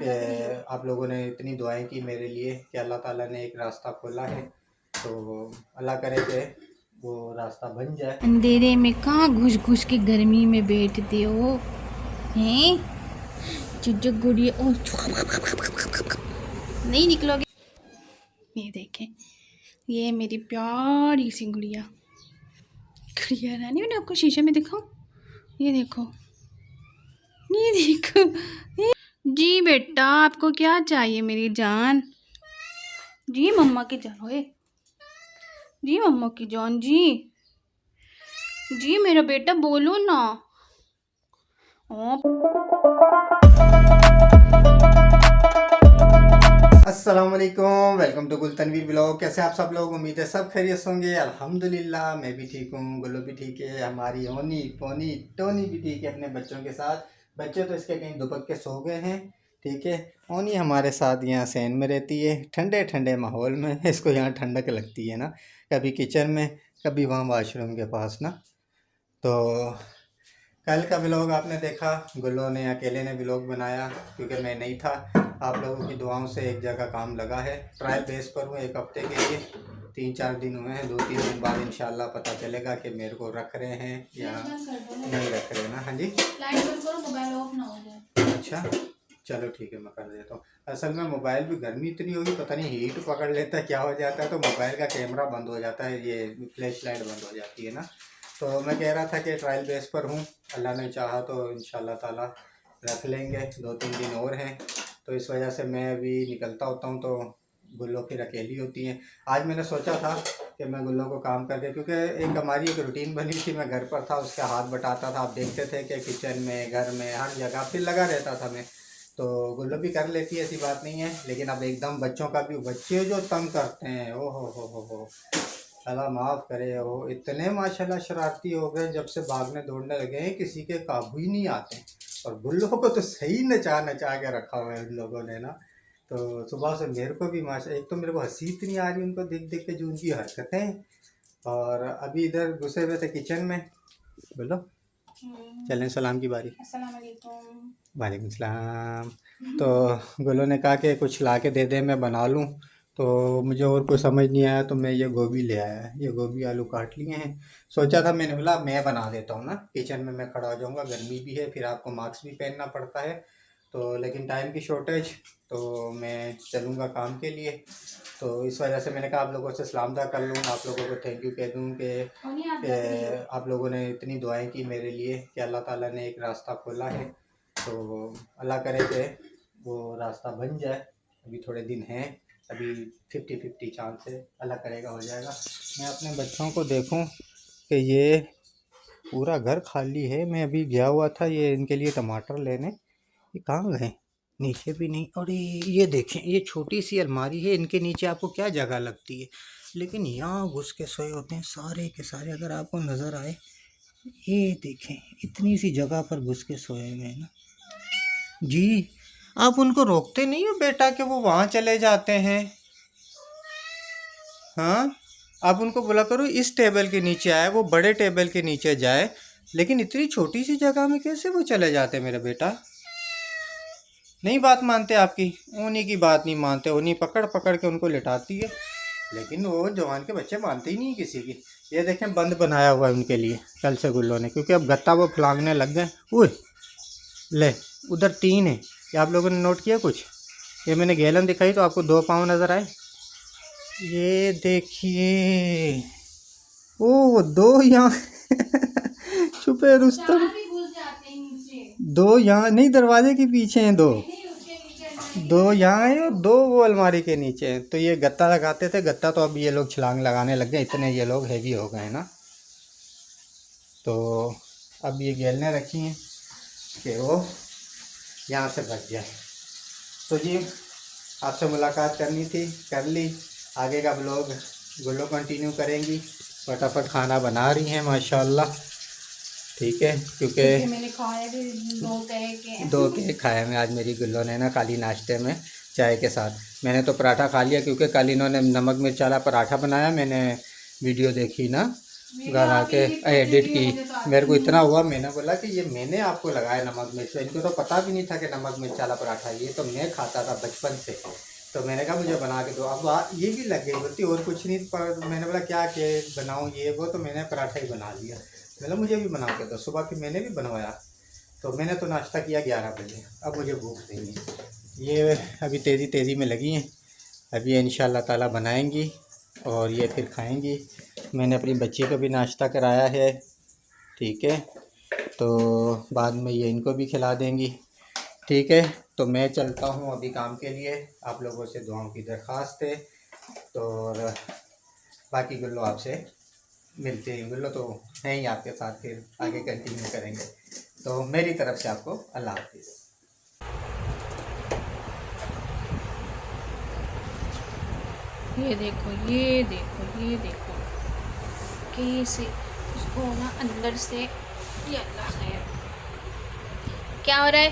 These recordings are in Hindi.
कि आप लोगों ने इतनी दुआएं की मेरे लिए कि अल्लाह ताला ने एक रास्ता खोला है। तो अल्लाह करे कि वो रास्ता बन जाए। अंधेरे में कहाँ घुस घुस के गर्मी में बैठते हो हैं? चुज्जक गुड़िया ओ नहीं निकलोगे। ये देखें, ये मेरी प्यारी सी गुड़िया गुड़िया रानी। मैंने आपको शीशे में दिखाऊं? ये देखो, ये देखो। जी बेटा, आपको क्या चाहिए मेरी जान? जी मम्मा की जान। ओए जी मम्मा की जान। जी मेरा बेटा बोलो ना। ओ अस्सलाम वालेकुम, वेलकम टू गुल तनवीर ब्लॉग। कैसे आप सब लोग? उम्मीद है सब खैरियत होंगे। अल्हम्दुलिल्लाह मैं भी ठीक हूँ, गुल्लू भी ठीक है, हमारी ओनी पोनी टोनी भी ठीक है अपने बच्चों के साथ। बच्चे तो इसके कहीं दुबक के सो गए हैं। ठीक है, ओनी हमारे साथ यहाँ सैन में रहती है, ठंडे ठंडे माहौल में। इसको यहाँ ठंडक लगती है ना, कभी किचन में कभी वहाँ वाशरूम के पास ना। तो कल का व्लॉग आपने देखा, गुल्लो ने अकेले ने व्लॉग बनाया क्योंकि मैं नहीं था। आप लोगों की दुआओं से एक जगह काम लगा है। ट्रायल बेस पर हूँ एक हफ्ते के लिए, 3-4 दिन हुए हैं। 2-3 दिन बाद इंशाल्लाह पता चलेगा कि मेरे को रख रहे हैं या नहीं रख रहे ना। हाँ जी, लाइट बंद करो, मोबाइल ऑफ ना हो जाए। अच्छा चलो ठीक है, मैं कर देता हूँ। असल में मोबाइल भी गर्मी इतनी होगी, पता नहीं हीट पकड़ लेता है क्या हो जाता है, तो मोबाइल का कैमरा बंद हो जाता है, ये फ्लैश लाइट बंद हो जाती है ना। तो मैं कह रहा था कि ट्रायल बेस पर हूँ, अल्लाह ने चाहा तो इंशाल्लाह ताला रख लेंगे। 2-3 दिन और हैं, तो इस वजह से मैं अभी निकलता होता हूँ, तो गुल्लो फिर अकेली होती हैं। आज मैंने सोचा था कि मैं गुल्लो को काम करके, क्योंकि एक हमारी एक रूटीन बनी थी, मैं घर पर था उसका हाथ बटाता था। आप देखते थे कि किचन में, घर में, हर जगह फिर लगा रहता था मैं। तो गुल्लो भी कर लेती है, ऐसी बात नहीं है, लेकिन अब एकदम बच्चों का भी, बच्चे जो तंग करते हैं, ओ हो, अल्लाह माफ़ करे। वो इतने माशाल्लाह शरारती हो गए जब से भागने दौड़ने लगे हैं, किसी के काबू ही नहीं आते। और गुल्लो को तो सही नचा नचा के रखा हुआ है उन लोगों ने ना। तो सुबह से मेरे को भी माशा, एक तो मेरे को हंसी इतनी आ रही उनको देख देख के जो उनकी हरकतें। और अभी इधर घुसे हुए थे किचन में। बोलो, चलें सलाम की बारी। अस्सलाम वालेकुम। वालेकुम सलाम। तो गुल्लो ने कहा कि कुछ ला के दे दे, मैं बना लूँ। तो मुझे और कुछ समझ नहीं आया, तो मैं ये गोभी ले आया। ये गोभी आलू काट लिए हैं। सोचा था, मैंने बोला मैं बना देता हूँ ना, किचन में मैं खड़ा हो जाऊँगा, गर्मी भी है, फिर आपको मास्क भी पहनना पड़ता है। तो लेकिन टाइम की शॉर्टेज, तो मैं चलूँगा काम के लिए। तो इस वजह से मैंने कहा आप लोगों से सलाम दा कर लूँ, आप लोगों को थैंक यू कह दूँ कि आप लोगों ने इतनी दुआएं की मेरे लिए कि अल्लाह ताला ने एक रास्ता खोला है। तो अल्लाह करे कि वो रास्ता बन जाए। अभी थोड़े दिन हैं, अभी 50-50 चांस है, अल्लाह करेगा हो जाएगा। मैं अपने बच्चों को देखूं कि ये पूरा घर खाली है। मैं अभी गया हुआ था ये इनके लिए टमाटर लेने, ये कहाँ गए? नीचे भी नहीं। और ये देखें, ये छोटी सी अलमारी है, इनके नीचे आपको क्या जगह लगती है, लेकिन यहाँ घुस के सोए होते हैं सारे के सारे। अगर आपको नज़र आए, ये देखें, इतनी सी जगह पर घुस के सोए हुए हैं ना जी। आप उनको रोकते नहीं हो बेटा कि वो वहाँ चले जाते हैं? हाँ, आप उनको बोला करो इस टेबल के नीचे आए, वो बड़े टेबल के नीचे जाए। लेकिन इतनी छोटी सी जगह में कैसे वो चले जाते मेरे बेटा? नहीं बात मानते आपकी, उन्हीं की बात नहीं मानते, उन्हीं पकड़ पकड़ के उनको लिटाती है। लेकिन वो जवान के बच्चे मानते ही नहीं किसी की। ये देखें, बंद बनाया हुआ है उनके लिए कल से गुल्लो ने, क्योंकि अब गत्ता वो फलांगने लग गए। ओए ले, उधर 3 है। ये आप लोगों ने नोट किया कुछ? ये मैंने गैलन दिखाई तो आपको 2 पाँव नज़र आए। ये देखिए, ओ 2 यहाँ छुपे रुस्तम। 2 यहाँ नहीं, दरवाजे के पीछे हैं 2। 2 यहाँ है और 2 वो अलमारी के नीचे हैं। तो ये गत्ता लगाते थे, गत्ता तो अब ये लोग छलांग लगाने लग गए, इतने ये लोग हैवी हो गए ना। तो अब ये गैलने रखी हैं कि वो यहाँ से बच जाए। तो जी, आपसे मुलाकात करनी थी, कर ली। आगे का ब्लॉग गुल्लो कंटिन्यू करेंगी। फटाफट खाना बना रही हैं माशाल्लाह। ठीक है, क्योंकि मैंने खाए भी 2 केक खाए मैं आज मेरी गुल्लो ने ना, खाली नाश्ते में चाय के साथ। मैंने तो पराठा खा लिया, क्योंकि कल इन्होंने नमक मिर्च वाला पराठा बनाया, मैंने वीडियो देखी ना, घर आके एडिट की। मेरे को इतना हुआ, मैंने बोला कि ये मैंने आपको लगाया नमक मिर्च, इनको तो पता भी नहीं था कि नमक मिर्च वाला पराठा, ये तो मैं खाता था बचपन से। तो मैंने कहा मुझे बना के दो। अब ये भी लग गई बोलती और कुछ नहीं, पर मैंने बोला क्या के बनाऊँ ये वो, तो मैंने पराठा ही बना लिया। बोला मुझे भी बना के दो। सुबह फिर मैंने भी बनवाया। तो मैंने तो नाश्ता किया 11 बजे। अब मुझे भूख नहीं, ये अभी तेज़ी तेज़ी में लगी हैं। अभी इंशाल्लाह ताला बनाएंगी और ये फिर खाएंगी। मैंने अपनी बच्ची को भी नाश्ता कराया है, ठीक है, तो बाद में ये इनको भी खिला देंगी, ठीक है। तो मैं चलता हूँ अभी काम के लिए। आप लोगों से दुआओं की दरख्वास्त है। तो और बाकी गुल्लो आपसे मिलते हैं। गुल्लो तो है ही आपके साथ, फिर आगे कंटिन्यू करेंगे। तो मेरी तरफ से आपको अल्लाह हाफिज़। ये देखो, ये देखो, ये देखो कैसे उसको ना अंदर से, ये अल्लाह खैर, क्या हो रहा है?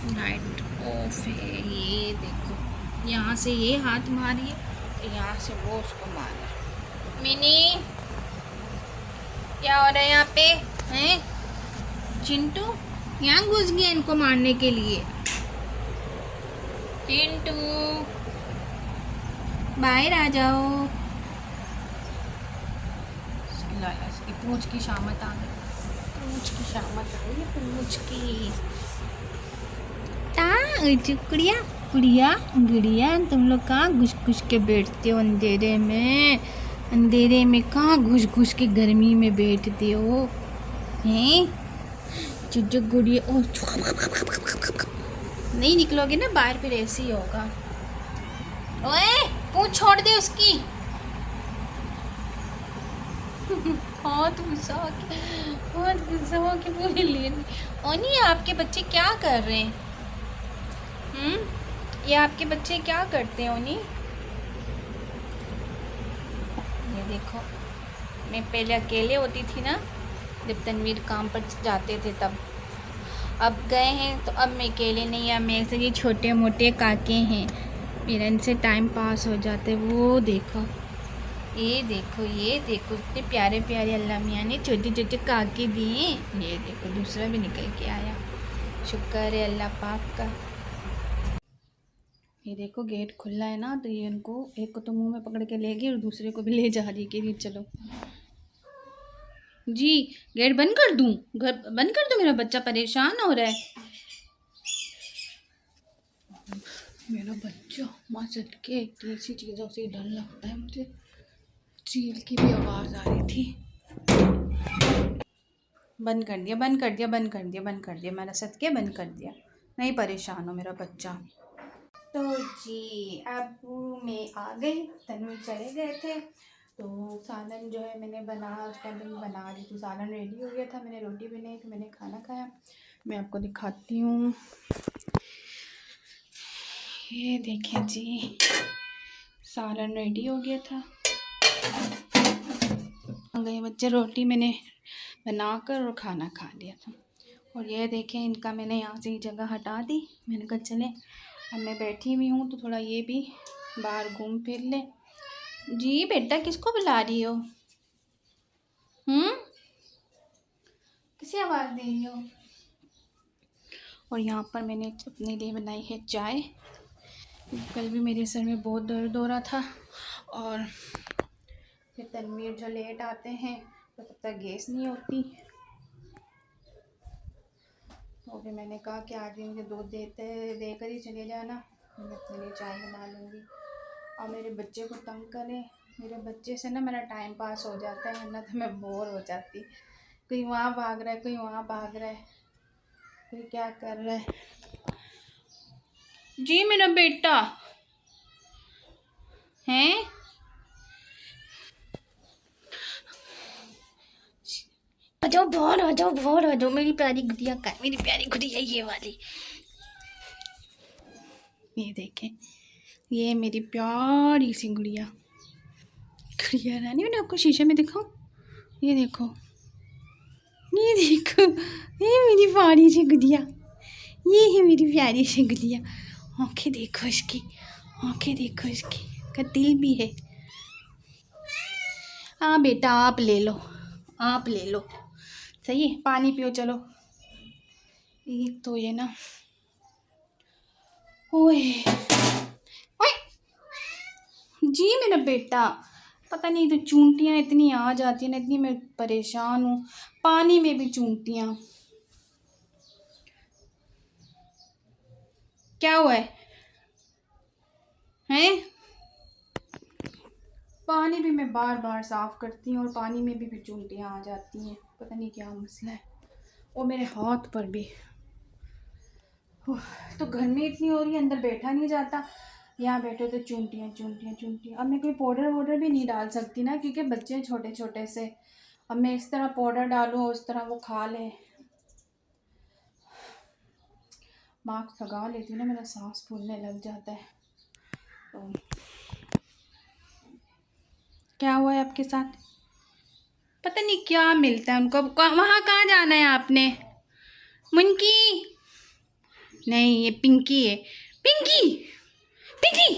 लाइट ऑफ है। ये देखो, यहाँ से ये हाथ मारिए, यहाँ से वो उसको मारा। मिनी, क्या हो रहा है यहाँ पे? हैं चिंटू यहाँ घुस गया इनको मारने के लिए। चिंटू बाहर आ जाओ। इसकी पूंछ की शामत आ गई, पूंछ की शामत आ गई, पूंछ की। कुड़िया कुड़िया गुड़िया, तुम लोग कहाँ घुस घुस के बैठते हो अंधेरे में? अंधेरे में कहाँ घुस घुस के गर्मी में बैठते हो हैं? चुच्चू गुड़िया, ओ नहीं निकलोगे ना बाहर, फिर ऐसे ही होगा। ओए पूंछ छोड़ दे उसकी। बहुत गुस्सा हो के पूरी ले। ओनी आपके बच्चे क्या कर रहे हैं? ये आपके बच्चे क्या करते हैं ओनी? ये देखो, मैं पहले अकेले होती थी ना जब तनवीर काम पर जाते थे तब। अब गए हैं तो अब मैं अकेले नहीं, अब मेरे से ये छोटे मोटे काके हैं, मेरा इनसे टाइम पास हो जाते। वो देखो, ये देखो, ये देखो, इतने प्यारे प्यारे अल्लाह मियाँ ने छोटे छोटे काके दिए। ये देखो दूसरा भी निकल के आया, शुक्र है अल्लाह पाक का। ये देखो गेट खुला है ना, तो ये इनको एक को तो मुंह में पकड़ के ले गई और दूसरे को भी ले जा रही कि चलो जी। गेट बंद कर दूं? घर बंद कर दूं? मेरा बच्चा परेशान हो रहा है। मेरा बच्चा माँ सटके ऐसी चीज़ों से डर लगता है मुझे। चील की भी आवाज़ आ रही थी। बंद कर दिया, बंद कर दिया, बंद कर दिया, बंद कर दिया, मेरा सटके बंद कर दिया। नहीं परेशान हो मेरा बच्चा। तो जी अब मैं आ गई, तन्वी चले गए थे। तो सालन जो है मैंने बना, उस टाइम मैं बना रही थी, सालन रेडी हो गया था, मैंने रोटी बनाई, फिर मैंने खाना खाया। मैं आपको दिखाती हूँ, ये देखें जी, सालन रेडी हो गया था। आ गए बच्चे, रोटी मैंने बनाकर और खाना खा लिया था। और ये देखें, इनका मैंने यहाँ से जगह हटा दी। मैंने कहा चले, अब मैं बैठी हुई हूँ तो थोड़ा ये भी बाहर घूम फिर ले। जी बेटा किसको बुला रही हो? किसे आवाज़ दे रही हो? और यहाँ पर मैंने अपने लिए बनाई है चाय। कल भी मेरे सर में बहुत दर्द हो रहा था, और फिर तनवीर जो लेट आते हैं तो तब तक गैस नहीं होती, तो फिर मैंने कहा कि आज भी मुझे दूध देकर ही चले जाना, मैं अपने लिए चाय बना लूँगी। और मेरे बच्चे को तंग करें, मेरे बच्चे से ना मेरा टाइम पास हो जाता है, वरना तो मैं बोर हो जाती। कोई वहाँ भाग रहा है, कोई वहाँ भाग रहा है, कोई क्या कर रहा है। जी मेरा बेटा हैं, आ जाओ बाहर, आ जाओ बाहर, आ जाओ। मेरी प्यारी गुड़िया का, मेरी प्यारी गुड़िया ये वाली, ये देखें, ये मेरी प्यारी सी गुड़िया, गुड़िया रानी। मैंने आपको शीशे में दिखाऊं, ये देखो, ये देखो, ये मेरी प्यारी सी गुड़िया, ये है मेरी प्यारी सी गुड़िया। आँखें देखो इसकी, आंखें देखो इसकी, का दिल भी है। हाँ बेटा आप ले लो, आप ले लो। सही है, पानी पियो चलो। एक तो ये ना, ओए ओए जी मेरा बेटा, पता नहीं तो चूंटियाँ इतनी आ जाती हैं ना, इतनी मैं परेशान हूँ। पानी में भी चूंटियाँ, क्या हुआ है हैं? पानी भी मैं बार बार साफ़ करती हूँ और पानी में भी चूंटियाँ आ जाती हैं, पता नहीं क्या मसला है। और मेरे हाथ पर भी। तो गर्मी इतनी हो रही है, अंदर बैठा नहीं जाता, यहाँ बैठे तो चूंटियाँ चूंटियाँ चूंटियाँ। अब मैं कोई पाउडर वाउडर भी नहीं डाल सकती ना, क्योंकि बच्चे हैं छोटे छोटे से। अब मैं इस तरह पाउडर डालूँ उस तरह वो खा लें। मास्क लगा लेती हूँ ना, मेरा सांस फूलने लग जाता है। तो क्या हुआ है आपके साथ? पता नहीं क्या मिलता है उनको। वहाँ कहाँ जाना है आपने? मुनकी नहीं, ये पिंकी है। पिंकी पिंकी,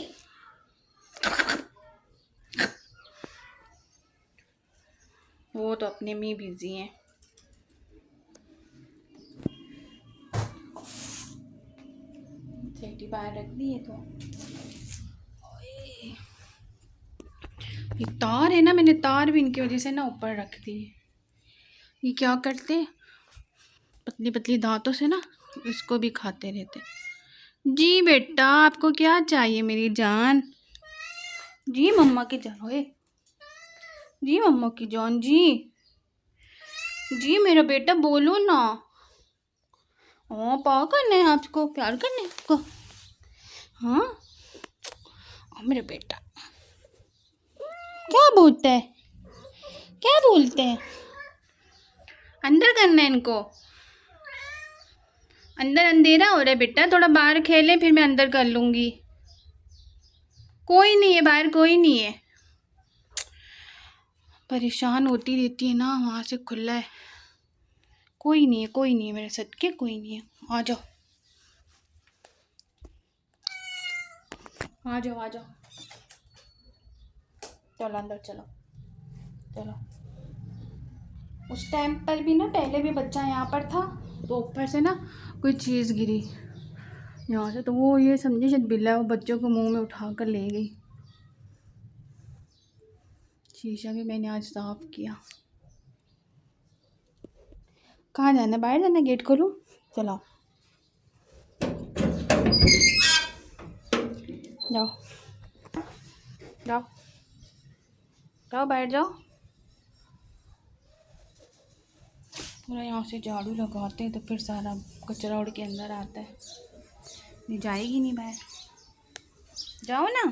वो तो अपने में बिजी हैं। सेटी बाहर रख दी है तो ये तार है ना, मैंने तार भी इनकी वजह से ना ऊपर रख दी है। ये क्या करते हैं, पतली पतली दांतों से ना इसको भी खाते रहते। जी बेटा आपको क्या चाहिए मेरी जान? जी मम्मा की जान, ओए जी मम्मा की जान, जी मेरा बेटा बोलो ना। हाँ पा करना है आपको, प्यार करना है आपको। हाँ मेरा बेटा क्या बोलते हैं, क्या बोलते हैं? अंदर करना है इनको। अंदर अंधेरा हो रहा है बेटा, थोड़ा बाहर खेलें फिर मैं अंदर कर लूँगी। कोई नहीं है बाहर, कोई नहीं है। परेशान होती रहती है ना, वहाँ से खुला है। कोई नहीं है, कोई नहीं है मेरे साथ के, कोई नहीं है। आ जाओ आ जाओ आ जाओ, चलो अंदर चलो चलो। उस टाइम पर भी ना, पहले भी बच्चा यहाँ पर था तो ऊपर से ना कोई चीज़ गिरी यहाँ से, तो वो ये समझे शायद बिल्ला, वो बच्चों को मुंह में उठा कर ले गई। शीशा भी मैंने आज साफ किया। कहाँ जाना है? बाहर जाना है? गेट खोलूँ? चलो जाओ जाओ जाओ, बैठ जाओ। पूरा यहाँ से झाड़ू लगाते हैं तो फिर सारा कचरा उड़ के अंदर आता है। नहीं जाएगी नहीं बाहर, जाओ ना।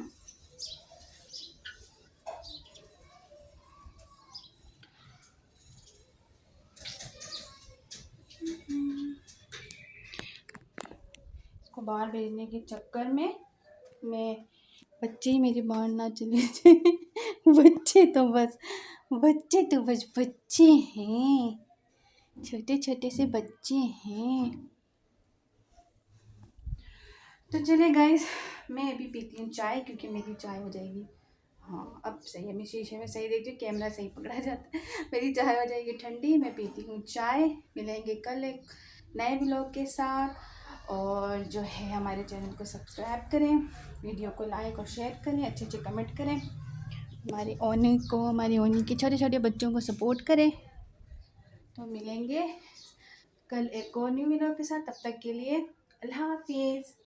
इसको बाहर भेजने के चक्कर में मैं, बच्चे ही मेरे बाहर ना चले जाए। बच्चे तो बस बच्चे हैं, छोटे छोटे से बच्चे हैं। तो चलिए गाइस, मैं अभी पीती हूँ चाय, क्योंकि मेरी चाय हो जाएगी। हाँ अब सही है, मैं शीशे में सही देखती हूँ, कैमरा सही पकड़ा जाता है। मेरी चाय हो जाएगी ठंडी, मैं पीती हूँ चाय। मिलेंगे कल एक नए ब्लॉग के साथ। और जो है हमारे चैनल को सब्सक्राइब करें, वीडियो को लाइक और शेयर करें, अच्छे अच्छे कमेंट करें, हमारी ओनी के छोटे छोटे बच्चों को सपोर्ट करें। तो मिलेंगे कल एक और न्यू वीडियो के साथ, तब तक के लिए अल्लाह हाफिज़।